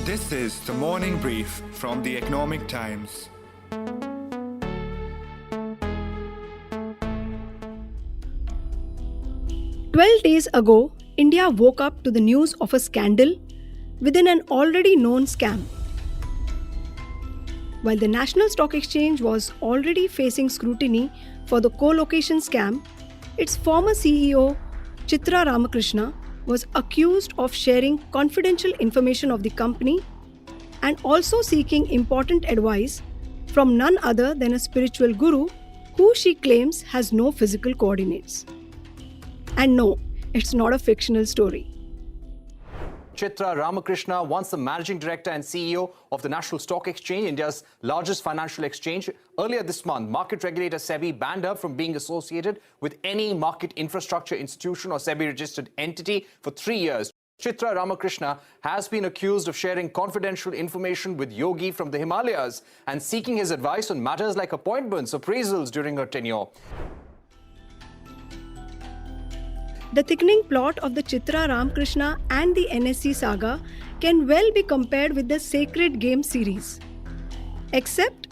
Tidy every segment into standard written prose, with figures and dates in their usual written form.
This is the morning brief from the Economic Times. "12 days ago, India woke up to the news of a scandal within an already known scam. While the National Stock Exchange was already facing scrutiny for the co-location scam, its former CEO, Chitra Ramkrishna, was accused of sharing confidential information of the company and also seeking important advice from none other than a spiritual guru who she claims has no physical coordinates. And no, it's not a fictional story. Chitra Ramkrishna, once the managing director and CEO of the National Stock Exchange, India's largest financial exchange. Earlier this month, market regulator SEBI banned her from being associated with any market infrastructure institution or SEBI-registered entity for 3 years. Chitra Ramkrishna has been accused of sharing confidential information with Yogi from the Himalayas and seeking his advice on matters like appointments, appraisals during her tenure. The thickening plot of the Chitra Ramkrishna and the NSE saga can well be compared with the Sacred Game series, except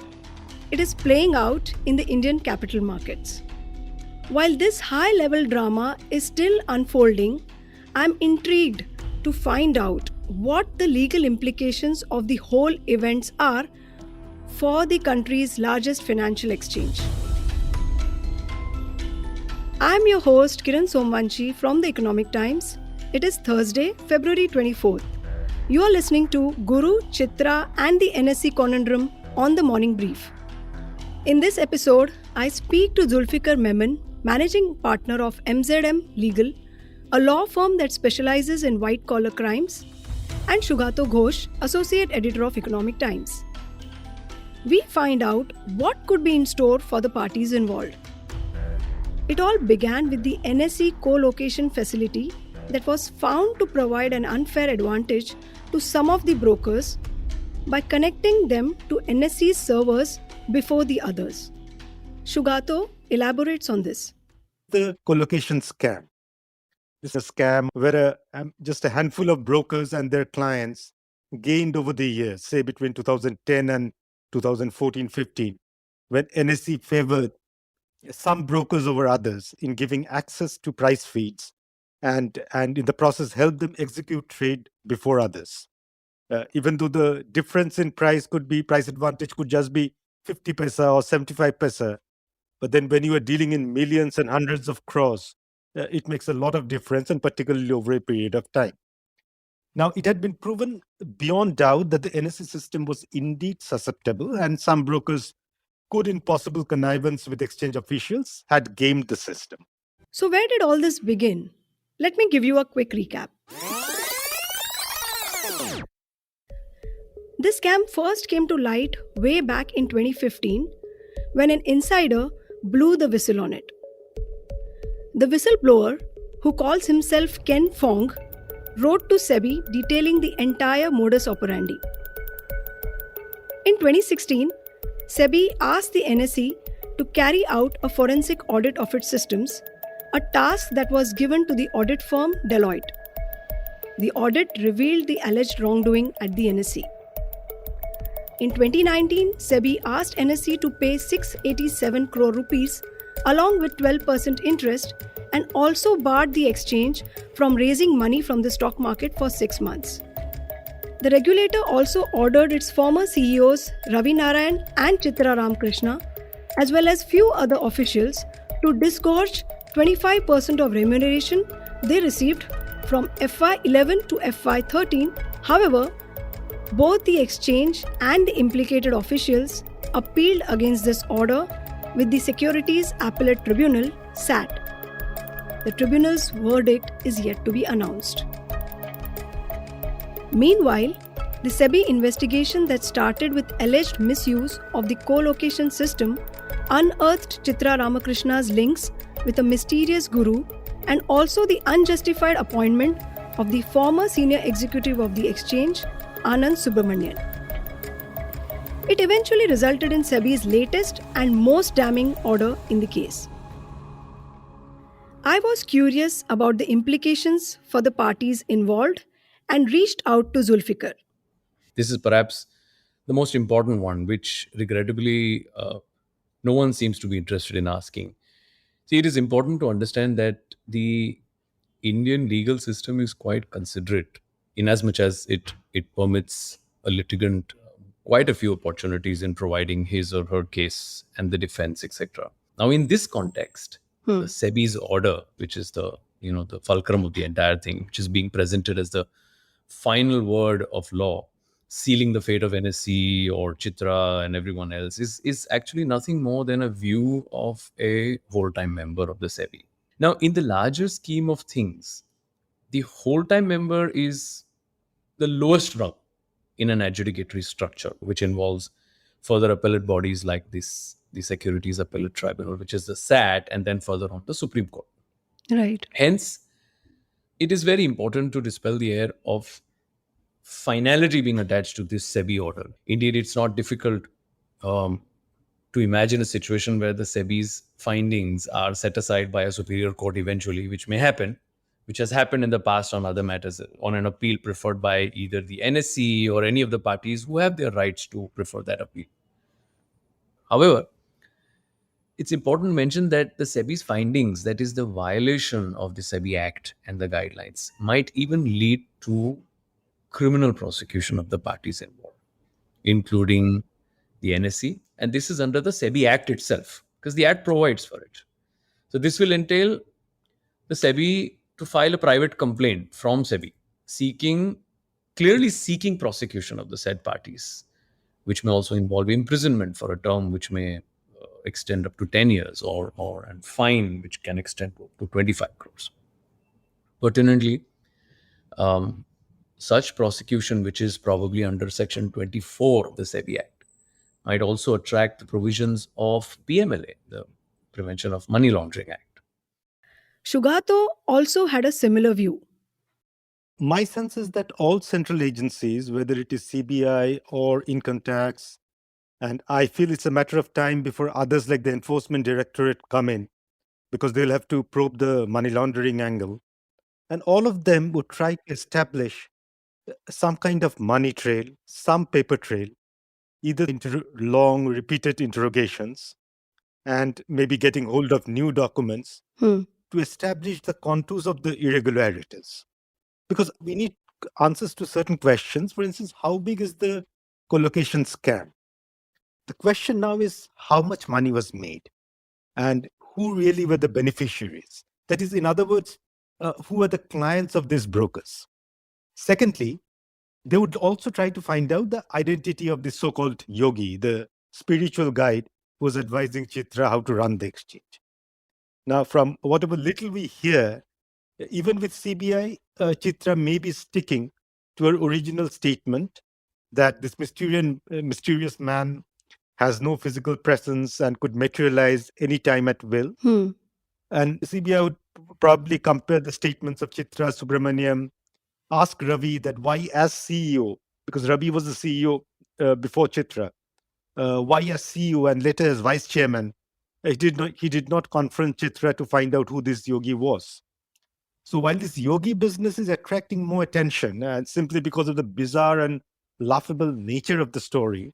it is playing out in the Indian capital markets. While this high-level drama is still unfolding, I'm intrigued to find out what the legal implications of the whole events are for the country's largest financial exchange. I'm your host Kiran Somvanshi from the Economic Times. It is Thursday, February 24th. You are listening to Guru, Chitra and the NSE Conundrum on the Morning Brief. In this episode, I speak to Zulfiquar Memon, managing partner of MZM Legal, a law firm that specializes in white-collar crimes, and Sugata Ghosh, associate editor of Economic Times. We find out what could be in store for the parties involved. It all began with the NSE co-location facility that was found to provide an unfair advantage to some of the brokers by connecting them to NSE's servers before the others. Shugato elaborates on this. The co-location scam. This is a scam where just a handful of brokers and their clients gained over the years, say between 2010 and 2014-15, when NSE favored some brokers over others in giving access to price feeds and in the process help them execute trade before others. Even though the difference in price advantage could just be 50 paisa or 75 paisa, but then when you are dealing in millions and hundreds of crores, it makes a lot of difference, and particularly over a period of time. Now, it had been proven beyond doubt that the NSE system was indeed susceptible, and some brokers could, in possible connivance with exchange officials, had gamed the system. So where did all this begin? Let me give you a quick recap. This scam first came to light way back in 2015 when an insider blew the whistle on it. The whistleblower, who calls himself Ken Fong, wrote to SEBI detailing the entire modus operandi. In 2016, SEBI asked the NSE to carry out a forensic audit of its systems, a task that was given to the audit firm Deloitte. The audit revealed the alleged wrongdoing at the NSE. In 2019, SEBI asked NSE to pay 687 crore rupees along with 12% interest and also barred the exchange from raising money from the stock market for 6 months. The regulator also ordered its former CEOs Ravi Narayan and Chitra Ramkrishna, as well as few other officials, to disgorge 25% of remuneration they received from FY11 to FY13. However, both the exchange and the implicated officials appealed against this order with the Securities Appellate Tribunal, SAT. The tribunal's verdict is yet to be announced. Meanwhile, the SEBI investigation that started with alleged misuse of the co-location system unearthed Chitra Ramakrishna's links with a mysterious guru and also the unjustified appointment of the former senior executive of the exchange, Anand Subramanian. It eventually resulted in SEBI's latest and most damning order in the case. I was curious about the implications for the parties involved and reached out to Zulfiquar. This is perhaps the most important one, which regrettably no one seems to be interested in asking. See, it is important to understand that the Indian legal system is quite considerate in as much as it permits a litigant quite a few opportunities in providing his or her case and the defense, etc. Now, in this context, the SEBI's order, which is the fulcrum of the entire thing, which is being presented as the final word of law, sealing the fate of NSE or Chitra and everyone else, is actually nothing more than a view of a whole-time member of the SEBI. Now, in the larger scheme of things, the whole-time member is the lowest rung in an adjudicatory structure, which involves further appellate bodies like the Securities Appellate Tribunal, which is the SAT, and then further on the Supreme Court. Right. Hence, it is very important to dispel the air of finality being attached to this SEBI order. Indeed, it's not difficult to imagine a situation where the SEBI's findings are set aside by a superior court eventually, which may happen, which has happened in the past on other matters, on an appeal preferred by either the NSE or any of the parties who have their rights to prefer that appeal. However, it's important to mention that the SEBI's findings, that is the violation of the SEBI Act and the guidelines, might even lead to criminal prosecution of the parties involved, including the NSE. And this is under the SEBI Act itself, because the Act provides for it. So this will entail the SEBI to file a private complaint from SEBI, clearly seeking prosecution of the said parties, which may also involve imprisonment for a term which may extend up to 10 years and fine which can extend to 25 crores. Pertinently, such prosecution, which is probably under Section 24 of the SEBI Act, might also attract the provisions of PMLA, the Prevention of Money Laundering Act. Sugata also had a similar view. My sense is that all central agencies, whether it is CBI or income tax, and I feel it's a matter of time before others like the Enforcement Directorate come in, because they'll have to probe the money laundering angle. And all of them would try to establish some kind of money trail, some paper trail, either long repeated interrogations and maybe getting hold of new documents to establish the contours of the irregularities. Because we need answers to certain questions. For instance, how big is the collocation scam? The question now is how much money was made and who really were the beneficiaries. That is, in other words, who are the clients of these brokers? Secondly, they would also try to find out the identity of the so-called yogi, the spiritual guide who was advising Chitra how to run the exchange. Now, from whatever little we hear, even with CBI, Chitra may be sticking to her original statement that this mysterious man has no physical presence and could materialize anytime at will. And CBI would probably compare the statements of Chitra Subramaniam, ask Ravi that why as CEO, because Ravi was the CEO before Chitra, why as CEO and later as vice chairman, he did not confront Chitra to find out who this yogi was. So while this yogi business is attracting more attention, simply because of the bizarre and laughable nature of the story,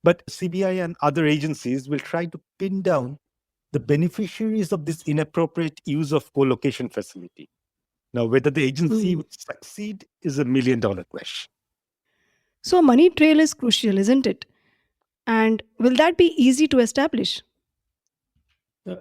but CBI and other agencies will try to pin down the beneficiaries of this inappropriate use of co-location facility. Now, whether the agency would succeed is $1 million question. So, money trail is crucial, isn't it? And will that be easy to establish?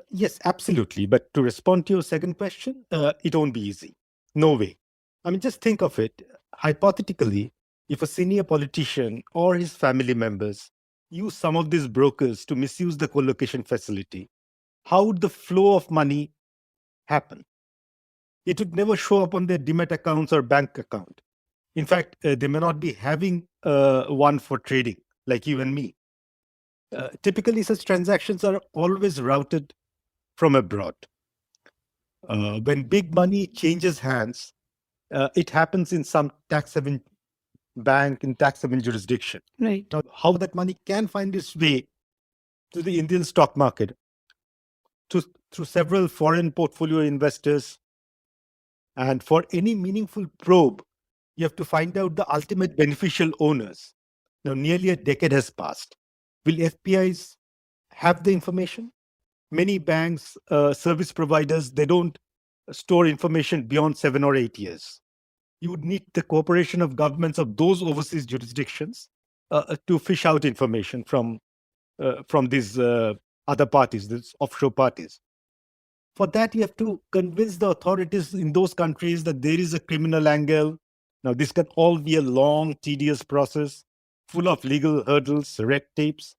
Yes, absolutely. But to respond to your second question, it won't be easy. No way. I mean, just think of it. Hypothetically, if a senior politician or his family members use some of these brokers to misuse the co-location facility, how would the flow of money happen? It would never show up on their Demat accounts or bank account. In fact, they may not be having one for trading, like you and me. Typically, such transactions are always routed from abroad. When big money changes hands, it happens in some tax haven bank in tax haven jurisdiction. Right. Now, how that money can find its way to the Indian stock market through several foreign portfolio investors, and for any meaningful probe, You have to find out the ultimate beneficial owners. Now, nearly a decade has passed. Will FPIs have the information? Many banks, service providers, they don't store information beyond 7 or 8 years. You would need the cooperation of governments of those overseas jurisdictions to fish out information from these other parties, these offshore parties. For that, you have to convince the authorities in those countries that there is a criminal angle. Now, this can all be a long, tedious process, full of legal hurdles, red tapes,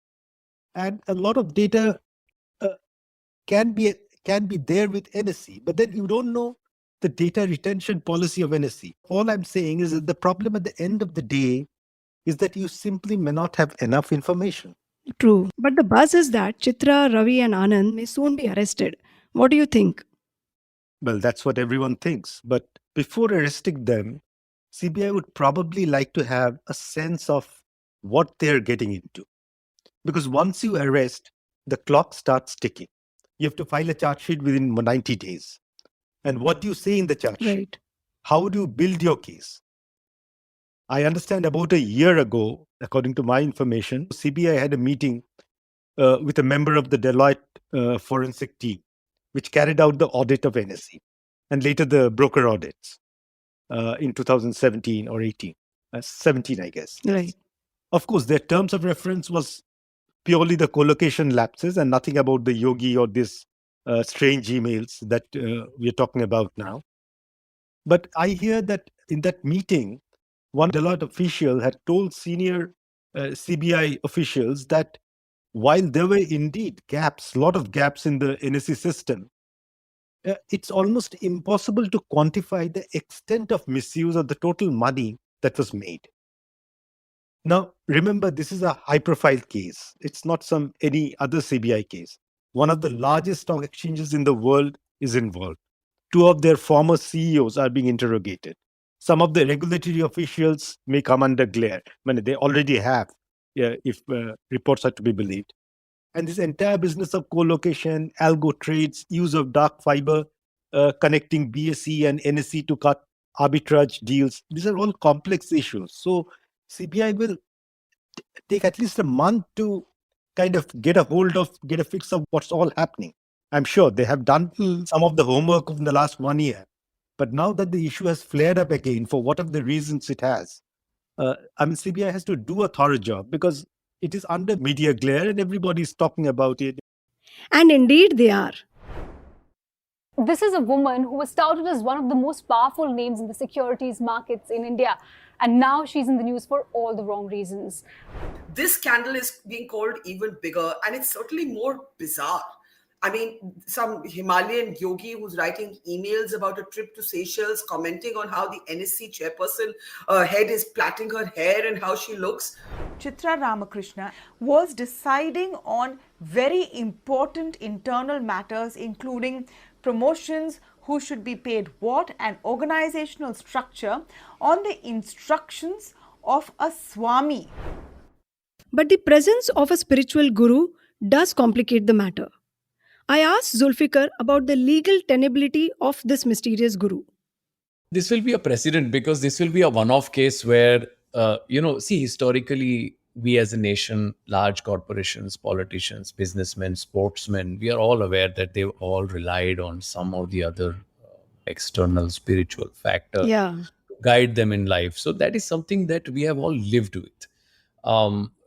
and a lot of data uh, can be there with NSE, but then you don't know the data retention policy of NSE. All I'm saying is that the problem at the end of the day is that you simply may not have enough information. True. But the buzz is that Chitra, Ravi, and Anand may soon be arrested. What do you think? Well, that's what everyone thinks. But before arresting them, CBI would probably like to have a sense of what they're getting into. Because once you arrest, the clock starts ticking. You have to file a charge sheet within 90 days. And what do you say in the charge sheet? Right. How do you build your case? I understand about a year ago, according to my information, CBI had a meeting with a member of the Deloitte forensic team, which carried out the audit of NSE and later the broker audits in 2017 or 18. 17, I guess. Right. Of course, their terms of reference was purely the collocation lapses and nothing about the yogi or this strange emails that we are talking about now. But I hear that in that meeting, one Deloitte official had told senior CBI officials that while there were indeed gaps, a lot of gaps in the NSE system, it's almost impossible to quantify the extent of misuse of the total money that was made. Now, remember, this is a high-profile case. It's not any other CBI case. One of the largest stock exchanges in the world is involved. Two of their former CEOs are being interrogated. Some of the regulatory officials may come under glare. I mean, they already have, if reports are to be believed. And this entire business of co-location, algo trades, use of dark fiber, connecting BSE and NSE to cut arbitrage deals, these are all complex issues. So CBI will take at least a month to kind of get a fix of what's all happening. I'm sure they have done some of the homework in the last 1 year. But now that the issue has flared up again for whatever the reasons it has, CBI has to do a thorough job because it is under media glare and everybody's talking about it. And indeed, they are. This is a woman who was touted as one of the most powerful names in the securities markets in India. And now she's in the news for all the wrong reasons. This scandal is being called even bigger, and it's certainly more bizarre. I mean, some Himalayan yogi who's writing emails about a trip to Seychelles, commenting on how the NSE chairperson head is plaiting her hair and how she looks. Chitra Ramkrishna was deciding on very important internal matters, including promotions, who should be paid what, and organizational structure on the instructions of a Swami. But the presence of a spiritual guru does complicate the matter. I asked Zulfiquar about the legal tenability of this mysterious guru. This will be a precedent because this will be a one-off case where, historically, we as a nation, large corporations, politicians, businessmen, sportsmen, we are all aware that they've all relied on some or the other external spiritual factor to guide them in life. So that is something that we have all lived with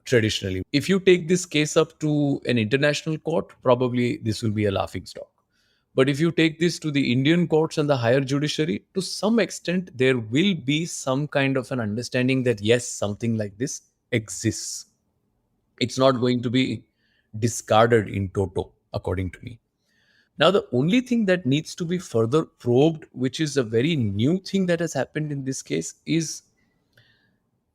traditionally. If you take this case up to an international court, probably this will be a laughing stock. But if you take this to the Indian courts and the higher judiciary, to some extent, there will be some kind of an understanding that, yes, something like this exists. It's not going to be discarded in toto, according to me. Now, the only thing that needs to be further probed, which is a very new thing that has happened in this case, is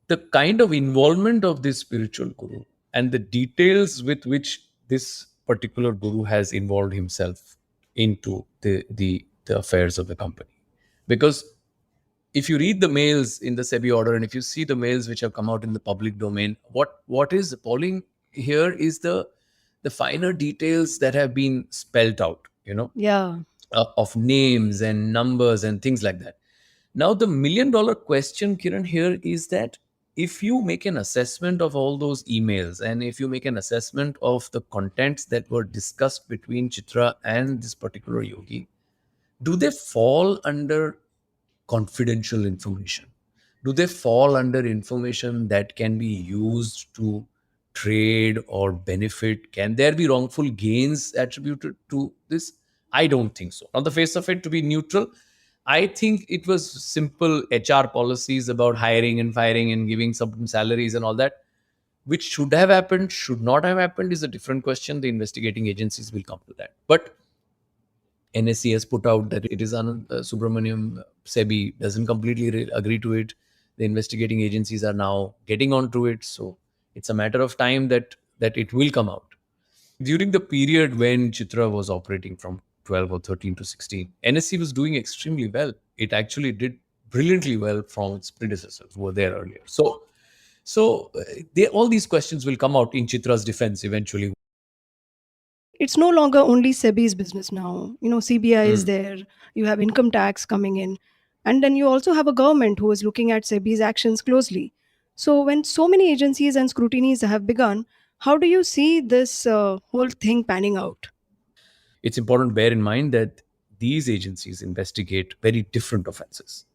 the kind of involvement of this spiritual guru and the details with which this particular guru has involved himself into the affairs of the company. Because if you read the mails in the SEBI order and if you see the mails which have come out in the public domain, what is appalling here is the finer details that have been spelt out, of names and numbers and things like that. Now, the million dollar question, Kiran, here is that if you make an assessment of all those emails and if you make an assessment of the contents that were discussed between Chitra and this particular yogi, do they fall under confidential information? Do they fall under information that can be used to trade or benefit? Can there be wrongful gains attributed to this? I don't think so. On the face of it, to be neutral, I think it was simple HR policies about hiring and firing and giving some salaries and all that, which should have happened, should not have happened is a different question. The investigating agencies will come to that. But NSE has put out that it is Subramaniam. SEBI doesn't completely agree to it. The investigating agencies are now getting onto it. So it's a matter of time that it will come out. During the period when Chitra was operating from 12 or 13 to 16, NSE was doing extremely well. It actually did brilliantly well from its predecessors who were there earlier. So all these questions will come out in Chitra's defense eventually. It's no longer only SEBI's business now. CBI is there, you have income tax coming in, and then you also have a government who is looking at SEBI's actions closely. So when so many agencies and scrutinies have begun, how do you see this whole thing panning out? It's important to bear in mind that these agencies investigate very different offenses.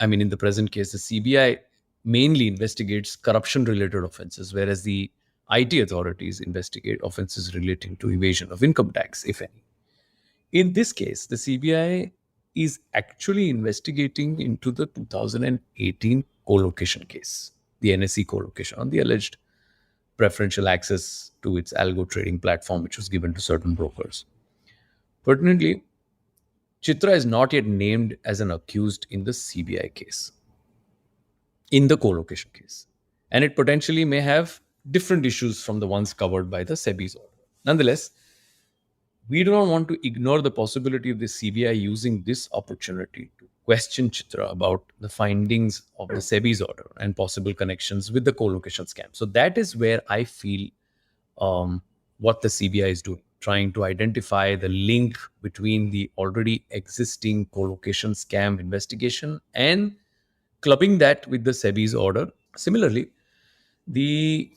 I mean, in the present case, the CBI mainly investigates corruption-related offenses, whereas the IT authorities investigate offenses relating to evasion of income tax, if any. In this case, the CBI is actually investigating into the 2018 co-location case, the NSE co-location on the alleged preferential access to its algo trading platform, which was given to certain brokers. Pertinently, Chitra is not yet named as an accused in the CBI case, in the co-location case. And it potentially may have different issues from the ones covered by the SEBI's order. Nonetheless, we do not want to ignore the possibility of the CBI using this opportunity to question Chitra about the findings of the SEBI's order and possible connections with the co-location scam. So that is where I feel what the CBI is doing, trying to identify the link between the already existing co-location scam investigation and clubbing that with the SEBI's order. Similarly, the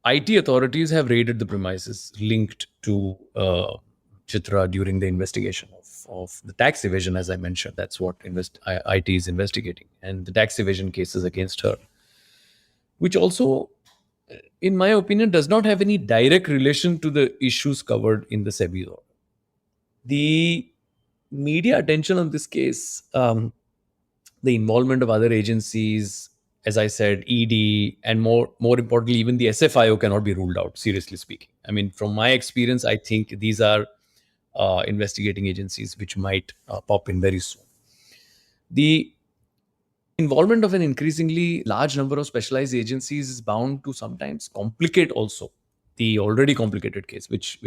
IT authorities have raided the premises linked to Chitra during the investigation of the tax evasion, as I mentioned. That's what IT is investigating, and the tax evasion cases against her, which also, in my opinion, does not have any direct relation to the issues covered in the SEBI order. The media attention on this case, the involvement of other agencies, as I said, ED, and more importantly, even the SFIO cannot be ruled out, seriously speaking. I mean, from my experience, I think these are investigating agencies which might pop in very soon. The involvement of an increasingly large number of specialized agencies is bound to sometimes complicate also the already complicated case, which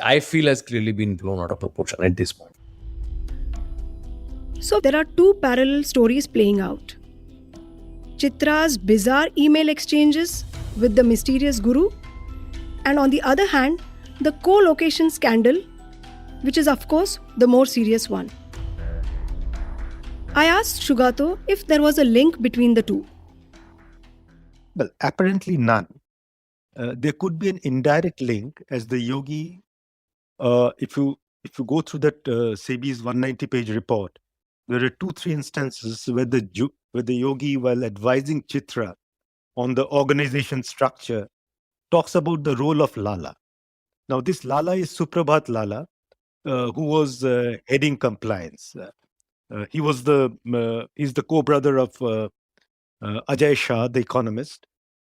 I feel has clearly been blown out of proportion at this point. So there are two parallel stories playing out. Chitra's bizarre email exchanges with the mysterious guru, and on the other hand, the co-location scandal, which is of course the more serious one. I asked Sugata if there was a link between the two. Well, apparently none. There could be an indirect link, as the yogi, if you go through that SEBI's 190-page report, there are 2-3 instances where the yogi, while advising Chitra on the organization structure, talks about the role of Lala. Now, this Lala is Suprabhat Lala, who was heading compliance. He's the co-brother of Ajay Shah, the economist,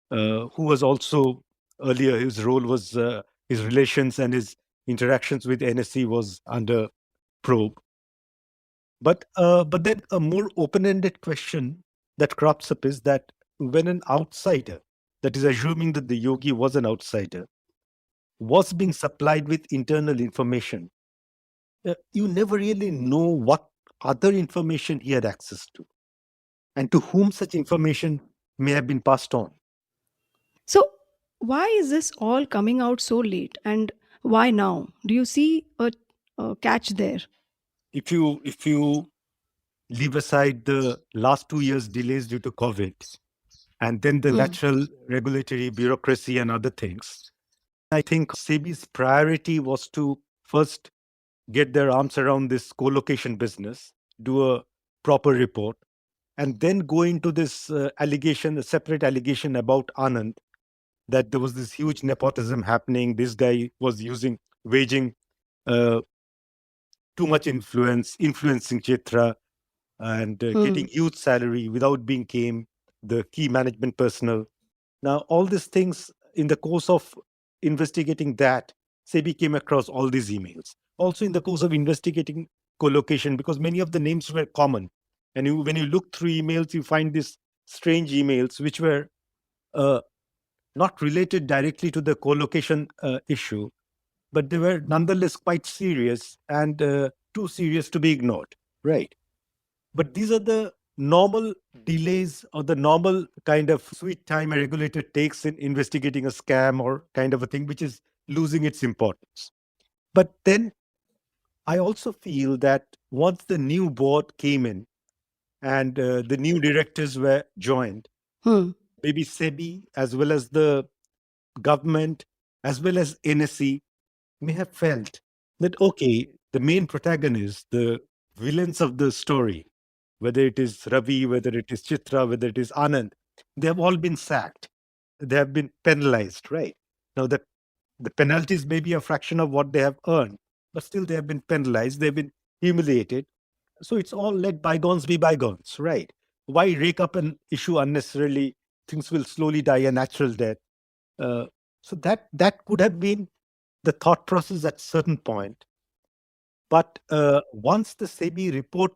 who was also earlier, his role was his relations and his interactions with NSE was under probe. But then a more open-ended question that crops up is that when an outsider, that is assuming that the yogi was an outsider, was being supplied with internal information, you never really know what other information he had access to and to whom such information may have been passed on. So why is this all coming out so late, and why now? Do you see a catch there? If you leave aside the last 2 years delays due to COVID, and then the natural regulatory bureaucracy and other things, I think SEBI's priority was to first get their arms around this co-location business, do a proper report, and then go into this allegation, a separate allegation about Anand, that there was this huge nepotism happening. This guy was waging too much influencing Chitra, and getting huge salary without being the key management personnel. Now, all these things, in the course of investigating that, SEBI came across all these emails. Also, in the course of investigating co-location, because many of the names were common. And when you look through emails, you find these strange emails which were not related directly to the co-location issue, but they were nonetheless quite serious and too serious to be ignored, right? But these are the normal delays or the normal kind of sweet time a regulator takes in investigating a scam or kind of a thing, which is losing its importance. But then I also feel that once the new board came in and the new directors were joined, maybe SEBI, as well as the government, as well as NSE, may have felt that, okay, the main protagonists, the villains of the story, whether it is Ravi, whether it is Chitra, whether it is Anand, they have all been sacked. They have been penalized, right? Now, the penalties may be a fraction of what they have earned, but still they have been penalized. They've been humiliated. So it's all let bygones be bygones, right? Why rake up an issue unnecessarily? Things will slowly die a natural death. So that could have been the thought process at a certain point. But once the SEBI report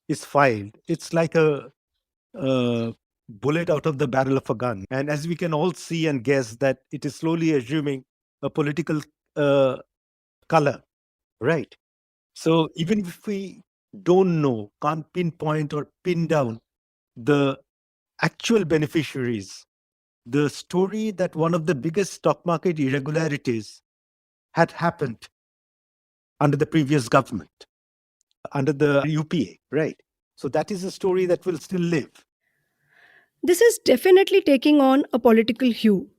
is filed, it's like a bullet out of the barrel of a gun. And as we can all see and guess, that it is slowly assuming a political color, right? So even if we don't know, can't pinpoint or pin down the actual beneficiaries, the story that one of the biggest stock market irregularities had happened under the previous government, under the UPA, right? So that is a story that will still live. This is definitely taking on a political hue.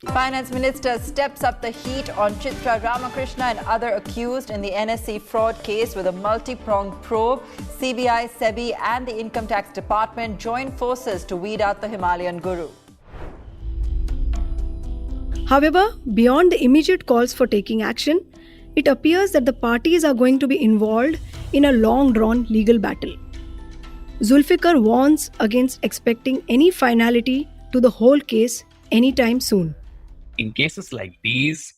Finance Minister steps up the heat on Chitra Ramkrishna and other accused in the NSE fraud case with a multi-pronged probe. CBI, SEBI and the Income Tax Department join forces to weed out the Himalayan guru. However, beyond the immediate calls for taking action, it appears that the parties are going to be involved in a long-drawn legal battle. Zulfiquar warns against expecting any finality to the whole case anytime soon. In cases like these,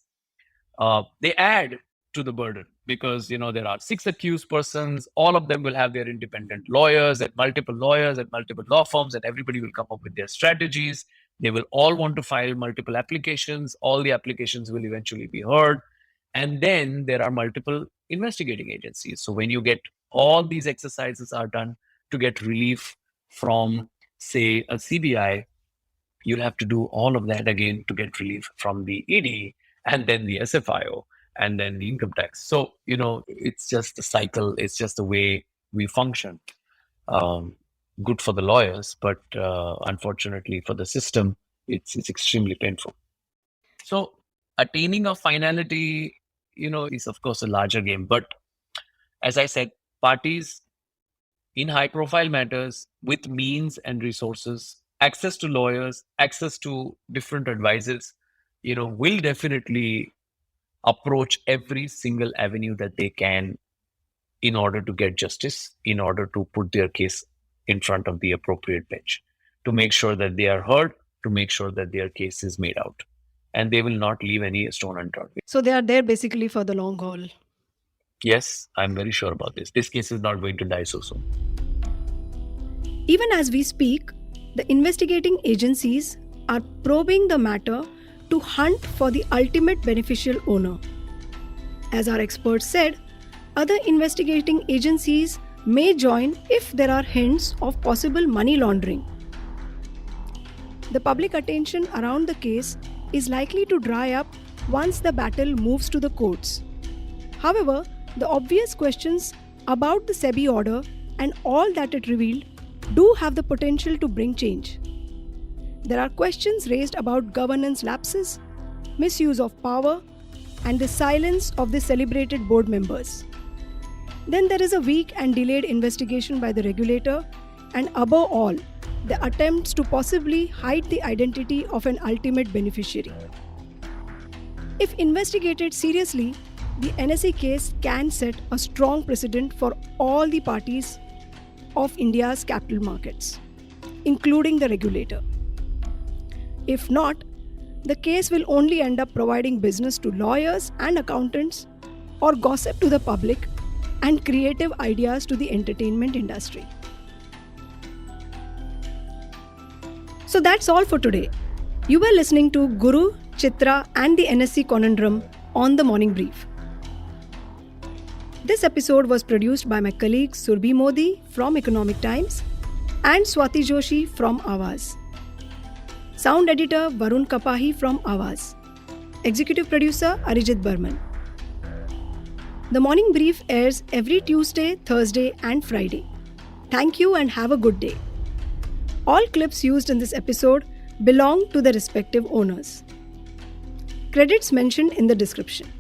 they add to the burden because, there are 6 accused persons. All of them will have their independent lawyers at multiple law firms, and everybody will come up with their strategies. They will all want to file multiple applications. All the applications will eventually be heard. And then there are multiple investigating agencies. So when you get all these exercises are done to get relief from, say, a CBI, you'll have to do all of that again to get relief from the ED and then the SFIO and then the income tax. So, it's just a cycle. It's just the way we function. Good for the lawyers, but unfortunately for the system, it's extremely painful. So attaining a finality, is of course a larger game. But as I said, parties in high-profile matters with means and resources, access to lawyers, access to different advisors, will definitely approach every single avenue that they can in order to get justice, in order to put their case in front of the appropriate bench, to make sure that they are heard, to make sure that their case is made out. And they will not leave any stone unturned. So they are there basically for the long haul. Yes, I'm very sure about this. This case is not going to die so soon. Even as we speak, the investigating agencies are probing the matter to hunt for the ultimate beneficial owner. As our experts said, other investigating agencies may join if there are hints of possible money laundering. The public attention around the case is likely to dry up once the battle moves to the courts. However, the obvious questions about the SEBI order and all that it revealed do have the potential to bring change. There are questions raised about governance lapses, misuse of power, and the silence of the celebrated board members. Then there is a weak and delayed investigation by the regulator, and above all, the attempts to possibly hide the identity of an ultimate beneficiary. If investigated seriously, the NSE case can set a strong precedent for all the parties of India's capital markets, including the regulator. If not, the case will only end up providing business to lawyers and accountants, or gossip to the public and creative ideas to the entertainment industry. So that's all for today. You were listening to Guru, Chitra and the NSE Conundrum on the Morning Brief. This episode was produced by my colleagues Surbhi Modi from Economic Times and Swati Joshi from Awaaz. Sound editor Varun Kapahi from Awaaz. Executive producer Arijit Burman. The Morning Brief airs every Tuesday, Thursday and Friday. Thank you and have a good day. All clips used in this episode belong to the respective owners. Credits mentioned in the description.